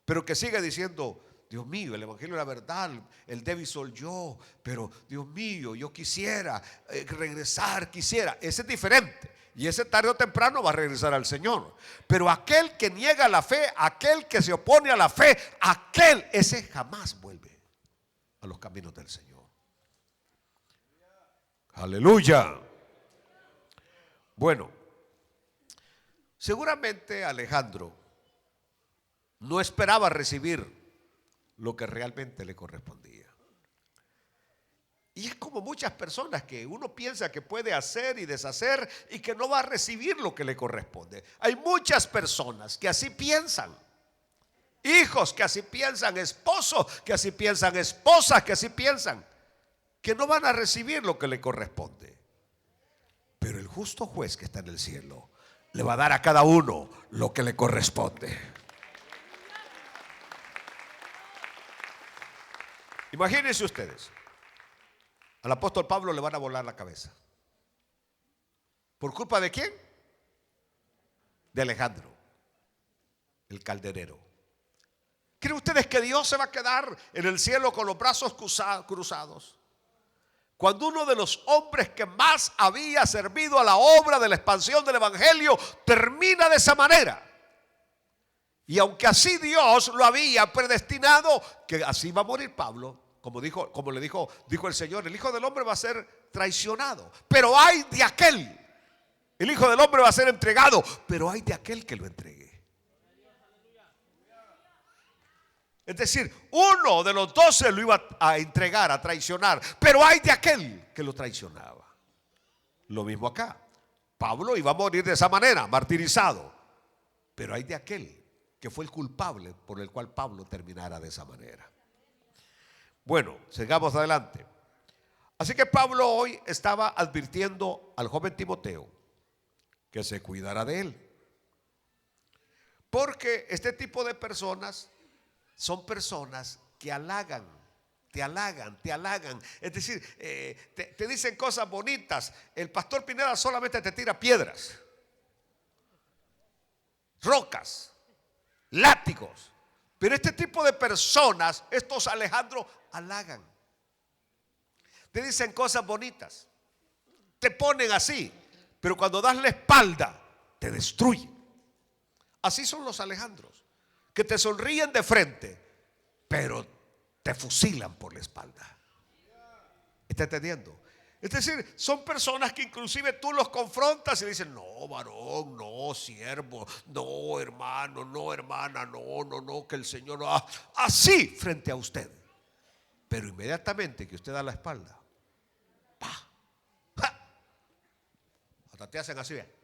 pero que siga diciendo, Dios mío, el evangelio es la verdad, el débil soy yo, pero Dios mío, yo quisiera regresar, quisiera. Ese es diferente, y ese tarde o temprano va a regresar al Señor. Pero aquel que niega la fe, aquel que se opone a la fe, ese jamás vuelve a los caminos del Señor. Aleluya. Bueno, seguramente Alejandro no esperaba recibir lo que realmente le correspondía. Y es como muchas personas que uno piensa que puede hacer y deshacer y que no va a recibir lo que le corresponde. Hay muchas personas que así piensan. Hijos que así piensan, esposos que así piensan, esposas que así piensan, que no van a recibir lo que le corresponde. Pero el justo juez que está en el cielo le va a dar a cada uno lo que le corresponde. Imagínense ustedes, al apóstol Pablo le van a volar la cabeza. ¿Por culpa de quién? De Alejandro, el calderero. ¿Creen ustedes que Dios se va a quedar en el cielo con los brazos cruzados? Cuando uno de los hombres que más había servido a la obra de la expansión del evangelio termina de esa manera. Y aunque así Dios lo había predestinado, que así va a morir Pablo, como le dijo el Señor, el Hijo del Hombre va a ser traicionado, pero hay de aquel, el Hijo del Hombre va a ser entregado, pero hay de aquel que lo entregue. Es decir, uno de los 12 lo iba a entregar, a traicionar, pero hay de aquel que lo traicionaba. Lo mismo acá, Pablo iba a morir de esa manera, martirizado, pero hay de aquel que fue el culpable por el cual Pablo terminara de esa manera. Bueno, sigamos adelante. Así que Pablo hoy estaba advirtiendo al joven Timoteo que se cuidara de él, porque este tipo de personas son personas que halagan te halagan, te halagan. Es decir, te dicen cosas bonitas. El pastor Pineda solamente te tira piedras, rocas, látigos. Pero este tipo de personas, estos Alejandros, halagan. Te dicen cosas bonitas, te ponen así, pero cuando das la espalda, te destruyen. Así son los Alejandros, que te sonríen de frente, pero te fusilan por la espalda. ¿Está entendiendo? Es decir, son personas que inclusive tú los confrontas y dicen: no, varón, no, siervo, no, hermano, no, hermana, no, que el Señor no. Así frente a usted. Pero inmediatamente que usted da la espalda, ¡pah! ¡Ja! Hasta te hacen así, ¿ve?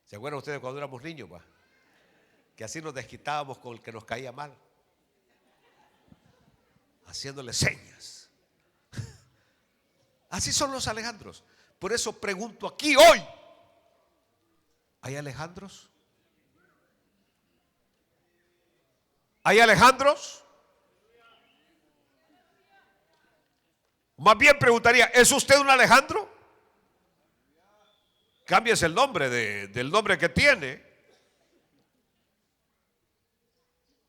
¿Se acuerdan ustedes cuando éramos niños, pa? Que así nos desquitábamos con el que nos caía mal, haciéndole señas? Así son los Alejandros. Por eso pregunto aquí hoy: ¿hay Alejandros? ¿Hay Alejandros? Más bien preguntaría: ¿es usted un Alejandro? Cámbiese el nombre del nombre que tiene.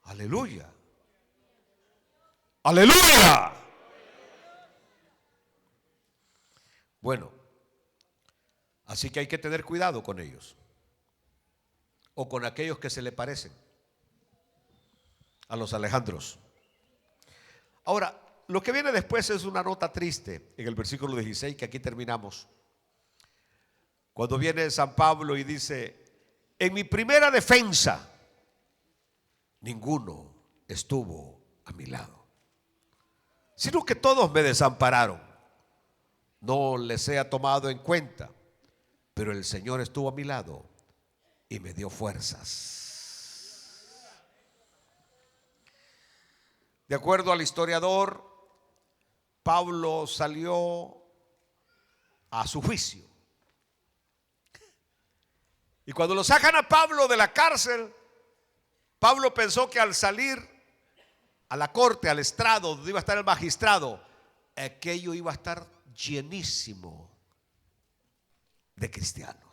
Aleluya. Aleluya. Bueno, así que hay que tener cuidado con ellos, o con aquellos que se le parecen a los Alejandros. Ahora, lo que viene después es una nota triste en el versículo 16, que aquí terminamos. Cuando viene San Pablo y dice: en mi primera defensa, ninguno estuvo a mi lado, sino que todos me desampararon. No les he tomado en cuenta, pero el Señor estuvo a mi lado y me dio fuerzas. De acuerdo al historiador, Pablo salió a su juicio. Y cuando lo sacan a Pablo de la cárcel, Pablo pensó que al salir a la corte, al estrado donde iba a estar el magistrado, aquello iba a estar llenísimo de cristianos.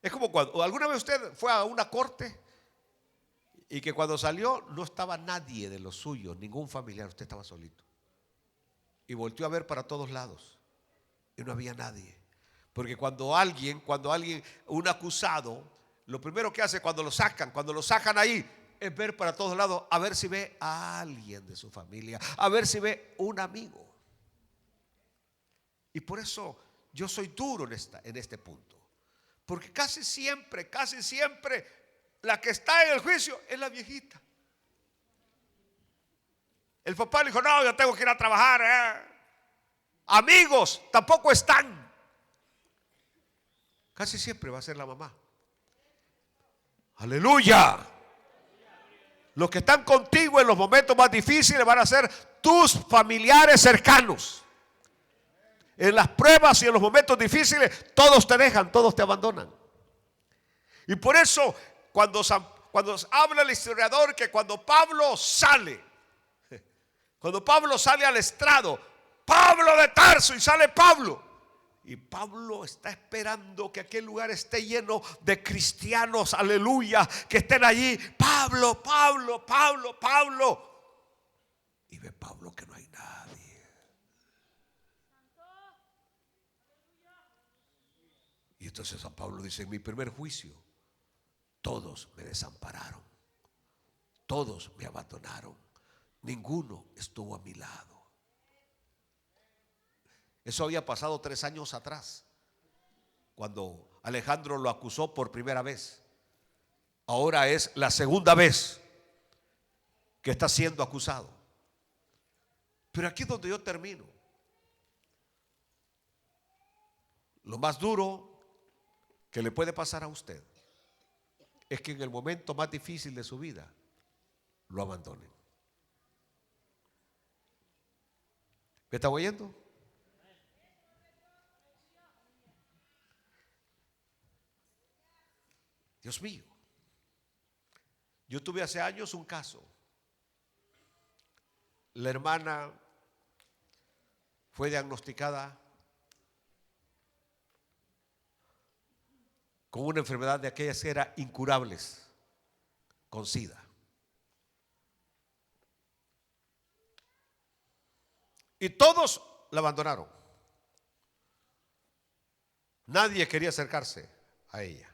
Es como cuando alguna vez usted fue a una corte y que cuando salió no estaba nadie de los suyos, ningún familiar, usted estaba solito. Y volteó a ver para todos lados y no había nadie. Porque cuando alguien, un acusado, lo primero que hace cuando lo sacan ahí, es ver para todos lados, a ver si ve a alguien de su familia, a ver si ve un amigo. Y por eso yo soy duro en este punto. Porque casi siempre, la que está en el juicio es la viejita. El papá le dijo: no, yo tengo que ir a trabajar. Amigos tampoco están. Casi siempre va a ser la mamá. Aleluya. Los que están contigo en los momentos más difíciles van a ser tus familiares cercanos. En las pruebas y en los momentos difíciles, todos te dejan, todos te abandonan. Y por eso, cuando habla el historiador que cuando Pablo sale al estrado, Pablo de Tarso, y sale Pablo. Y Pablo está esperando que aquel lugar esté lleno de cristianos, aleluya, que estén allí. Pablo. Y ve Pablo que no hay nadie. Y entonces San Pablo dice: en mi primer juicio, todos me desampararon, todos me abandonaron, ninguno estuvo a mi lado. Eso había pasado 3 años atrás, cuando Alejandro lo acusó por primera vez. Ahora es la segunda vez que está siendo acusado. Pero aquí es donde yo termino. Lo más duro que le puede pasar a usted es que en el momento más difícil de su vida lo abandonen. ¿Me está oyendo? Dios mío. Yo tuve hace años un caso. La hermana fue diagnosticada con una enfermedad de aquellas que eran incurables, con SIDA. Y todos la abandonaron. Nadie quería acercarse a ella.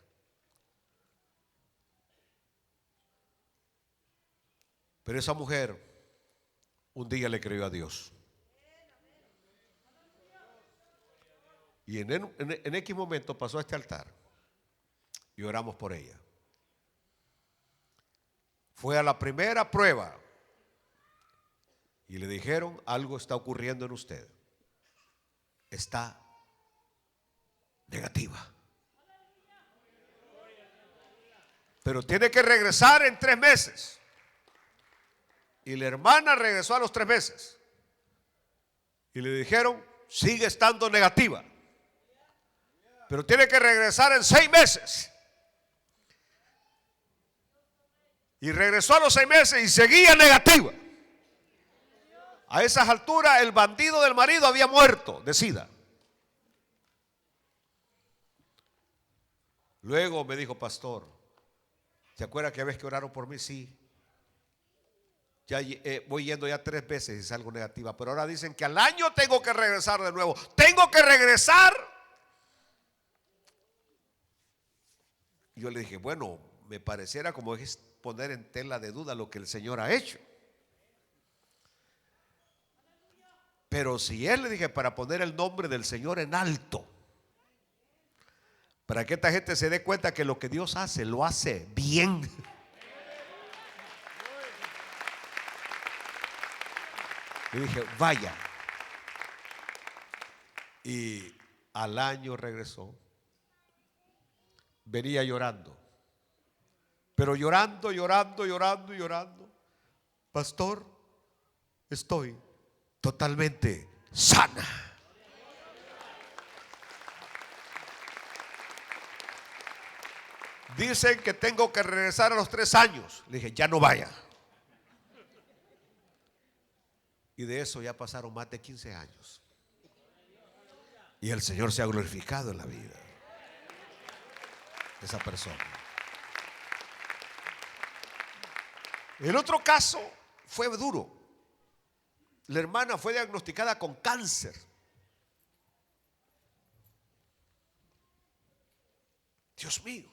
Pero esa mujer un día le creyó a Dios. Y en X momento pasó a este altar y oramos por ella. Fue a la primera prueba y le dijeron: algo está ocurriendo en usted. Está negativa. Pero tiene que regresar en 3 meses. Y la hermana regresó a los 3 meses. Y le dijeron: sigue estando negativa, pero tiene que regresar en 6 meses. Y regresó a los 6 meses y seguía negativa. A esas alturas el bandido del marido había muerto de SIDA. Luego me dijo: pastor, ¿se acuerda que vez que oraron por mí? Sí. Ya voy yendo ya 3 veces y salgo negativa, pero ahora dicen que al año tengo que regresar de nuevo. Tengo que regresar. Y yo le dije: bueno, me pareciera como es poner en tela de duda lo que el Señor ha hecho. Pero si él, le dije, para poner el nombre del Señor en alto, para que esta gente se dé cuenta que lo que Dios hace, lo hace bien. Le dije: vaya. Y al año regresó. Venía llorando, pero llorando. Pastor, estoy totalmente sana. Dicen que tengo que regresar a los 3 años. Le dije: ya no vaya. Y de eso ya pasaron más de 15 años. Y el Señor se ha glorificado en la vida de esa persona. El otro caso fue duro. La hermana fue diagnosticada con cáncer. Dios mío.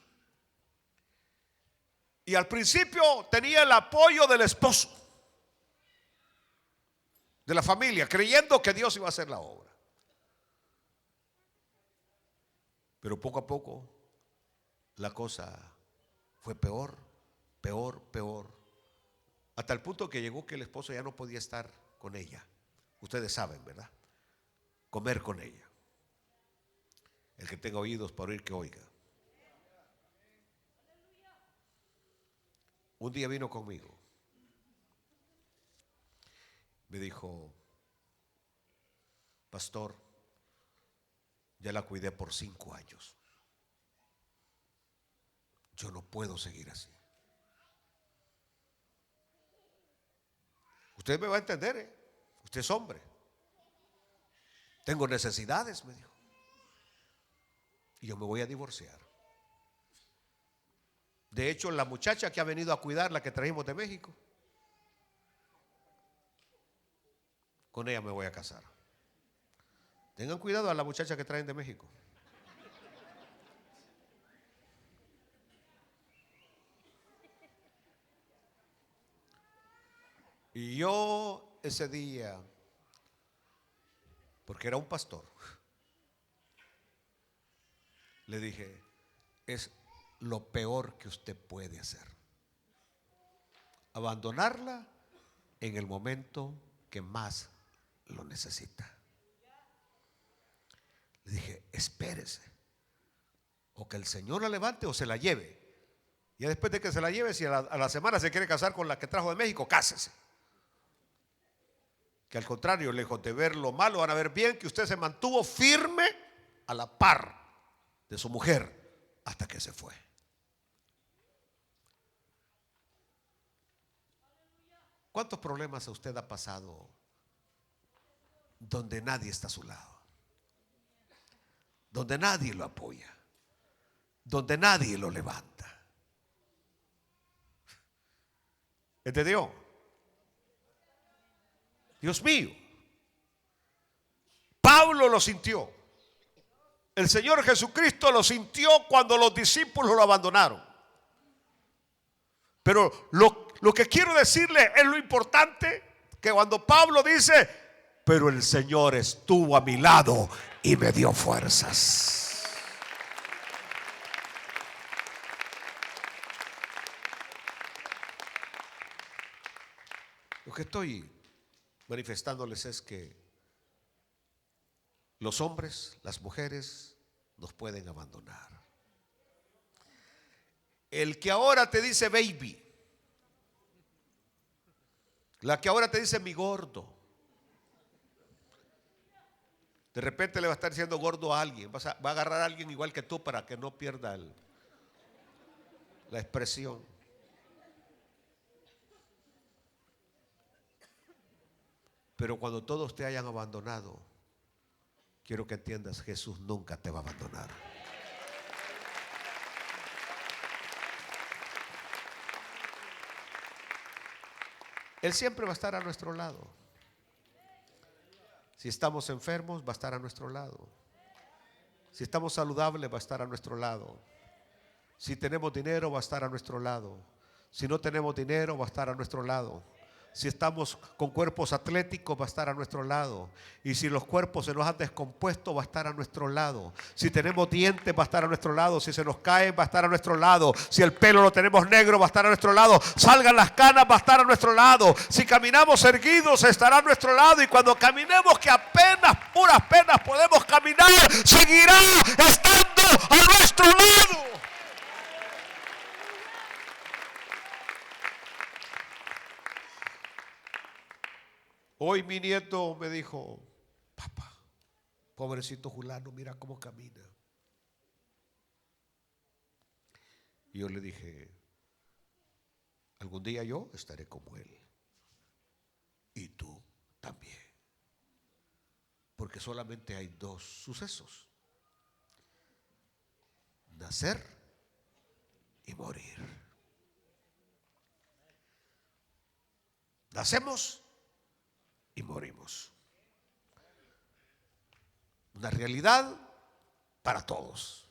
Y al principio tenía el apoyo del esposo, de la familia, creyendo que Dios iba a hacer la obra. Pero poco a poco la cosa fue peor. Hasta el punto que llegó que el esposo ya no podía estar con ella. Ustedes saben, ¿verdad? Comer con ella. El que tenga oídos para oír, que oiga. Un día vino conmigo. Me dijo: pastor, ya la cuidé por 5 años. Yo no puedo seguir así. Usted me va a entender, ¿eh? Usted es hombre. Tengo necesidades, me dijo. Y yo me voy a divorciar. De hecho, la muchacha que ha venido a cuidar, la que trajimos de México, con ella me voy a casar. Tengan cuidado a la muchacha que traen de México. Y yo ese día, porque era un pastor, le dije: es lo peor que usted puede hacer, abandonarla en el momento que más lo necesita. Le dije: espérese, o que el Señor la levante o se la lleve. Y después de que se la lleve, si a la semana se quiere casar con la que trajo de México, cásese. Que al contrario, lejos de ver lo malo, van a ver bien que usted se mantuvo firme a la par de su mujer hasta que se fue. ¿Cuántos problemas a usted ha pasado donde nadie está a su lado? Donde nadie lo apoya, donde nadie lo levanta. ¿Entendió? Dios mío. Pablo lo sintió. El Señor Jesucristo lo sintió cuando los discípulos lo abandonaron. Pero lo que quiero decirle es lo importante, que cuando Pablo dice, pero el Señor estuvo a mi lado y me dio fuerzas. Lo que estoy manifestándoles es que los hombres, las mujeres nos pueden abandonar. El que ahora te dice baby, la que ahora te dice mi gordo, de repente le va a estar diciendo gordo a alguien, va a agarrar a alguien igual que tú para que no pierda la expresión. Pero cuando todos te hayan abandonado, quiero que entiendas, Jesús nunca te va a abandonar. Él siempre va a estar a nuestro lado. Si estamos enfermos, va a estar a nuestro lado. Si estamos saludables, va a estar a nuestro lado. Si tenemos dinero, va a estar a nuestro lado. Si no tenemos dinero, va a estar a nuestro lado. Si estamos con cuerpos atléticos, va a estar a nuestro lado. Y si los cuerpos se nos han descompuesto, va a estar a nuestro lado. Si tenemos dientes, va a estar a nuestro lado. Si se nos caen, va a estar a nuestro lado. Si el pelo lo tenemos negro, va a estar a nuestro lado. Salgan las canas, va a estar a nuestro lado. Si caminamos erguidos, estará a nuestro lado. Y cuando caminemos, que apenas, puras penas podemos caminar, seguirá estando a nuestro lado. Hoy mi nieto me dijo, papá, pobrecito Julano, mira cómo camina. Y yo le dije, algún día yo estaré como él. Y tú también. Porque solamente hay dos sucesos: nacer y morir. Nacemos y morimos. Una realidad para todos.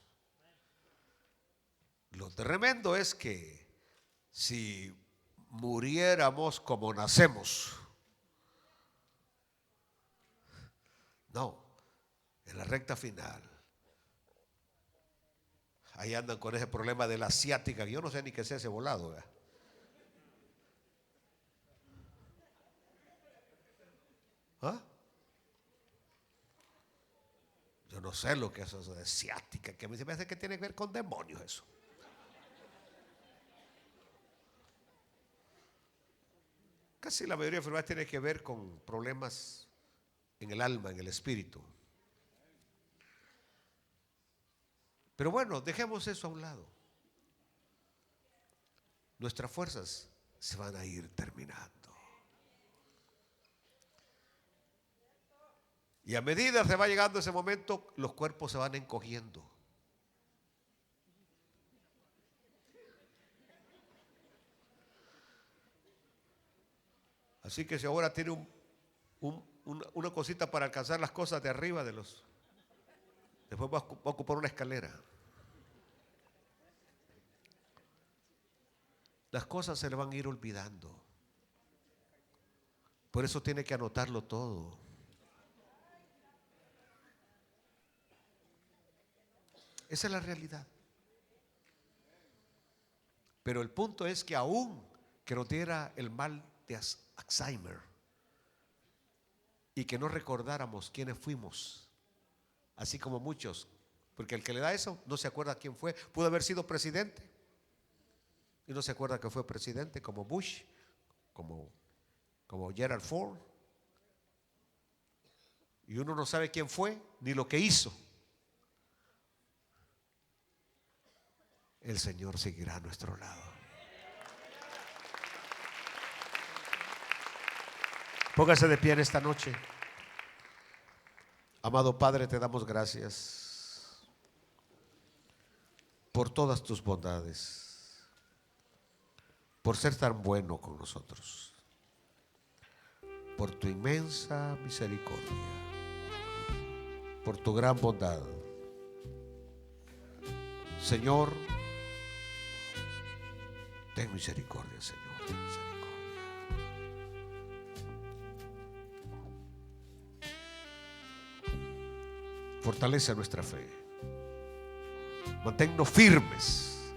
Lo tremendo es que si muriéramos como nacemos, no, en la recta final, ahí andan con ese problema de la ciática, que yo no sé ni qué sea ese volado, ¿verdad? ¿Ah? Yo no sé lo que es eso de ciática, que a mí se me hace que tiene que ver con demonios eso. Casi la mayoría de enfermedades tiene que ver con problemas en el alma, en el espíritu. Pero bueno, dejemos eso a un lado. Nuestras fuerzas se van a ir terminando. Y a medida que va llegando ese momento, los cuerpos se van encogiendo. Así que si ahora tiene una cosita para alcanzar las cosas de arriba de los, después va a ocupar una escalera. Las cosas se le van a ir olvidando. Por eso tiene que anotarlo todo. Esa es la realidad. Pero el punto es que aún que nos diera el mal de Alzheimer y que no recordáramos quiénes fuimos, así como muchos, porque el que le da eso no se acuerda quién fue. Pudo haber sido presidente y no se acuerda que fue presidente, como Bush, como Gerald Ford, y uno no sabe quién fue ni lo que hizo. El Señor seguirá a nuestro lado. Póngase de pie en esta noche. Amado Padre, te damos gracias por todas tus bondades, por ser tan bueno con nosotros, por tu inmensa misericordia, por tu gran bondad. Señor, ten misericordia, Señor, ten misericordia. Fortalece nuestra fe. Manténnos firmes,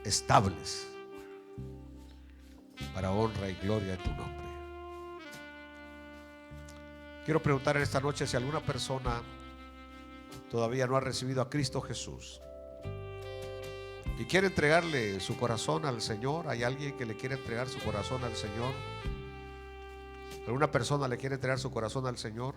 estables, para honra y gloria de tu nombre. Quiero preguntar en esta noche si alguna persona todavía no ha recibido a Cristo Jesús y quiere entregarle su corazón al Señor. ¿Hay alguien que le quiere entregar su corazón al Señor? ¿Alguna persona le quiere entregar su corazón al Señor?